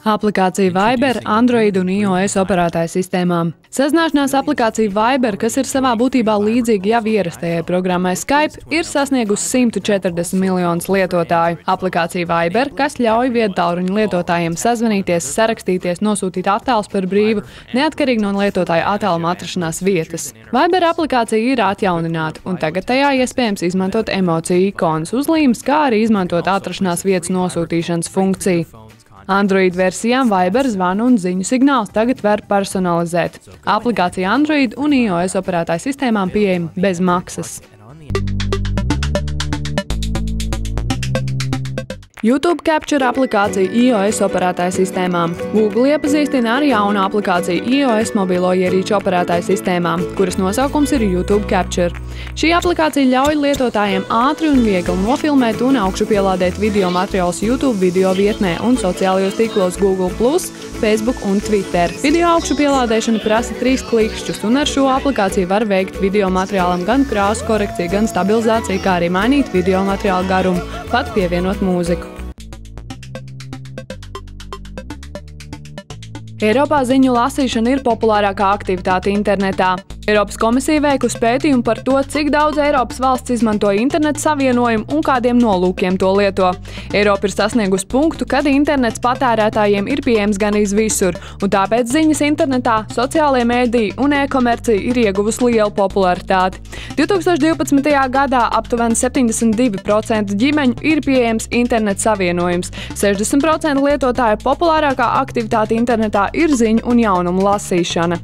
Aplikācija Viber, Android un iOS operētāju sistēmām. Sazināšanās aplikācija Viber, kas ir savā būtībā līdzīga jau ierastajai programmai Skype, ir sasniegusi 140 miljonus lietotāju. Aplikācija Viber, kas ļauj viedtālruņa lietotājiem sazvanīties, sarakstīties, nosūtīt attēlus par brīvu, neatkarīgi no lietotāja attēluma atrašanās vietas. Viber aplikācija ir atjaunināta, un tagad tajā iespējams izmantot emociju ikonas uzlīmes, kā arī izmantot atrašanās vietas nosūtīšanas funkciju. Android versijām Viber zvanu un ziņu signālus tagad var personalizēt. Aplikācija Android un iOS operētāju sistēmām pieejama bez maksas. YouTube Capture aplikācija iOS operētāju sistēmām. Google iepazīstina ar jaunu aplikāciju iOS mobilo ierīču operētāju sistēmām, kuras nosaukums ir YouTube Capture. Šī aplikācija ļauj lietotājiem ātri un viegli nofilmēt un augšupielādēt video materiālus YouTube video vietnē un sociālajos tīklos Google+, Facebook un Twitter. Video augšupielādēšana prasa 3 klikšķus, un ar šo aplikāciju var veikt video materiālam gan krāsu korekciju, gan stabilizāciju, kā arī mainīt video materiālu garumu, pat pievienot mūziku. Eiropā ziņu lasīšana ir populārākā aktivitāte internetā. Eiropas komisija veikusi pētījumu par to, cik daudz Eiropas valsts izmanto interneta savienojumu un kādiem nolūkiem to lieto. Eiropa ir sasniegusi punktu, kad internets patērētājiem ir pieejams gandrīz visur, un tāpēc ziņas internetā, sociālajie mēdīji un e-komercija ir ieguvusi lielu popularitāti. 2012. gadā aptuveni 72% ģimeņu ir pieejams interneta savienojums. 60% lietotāju populārākā aktivitāte internetā ir ziņu un jaunumu lasīšana.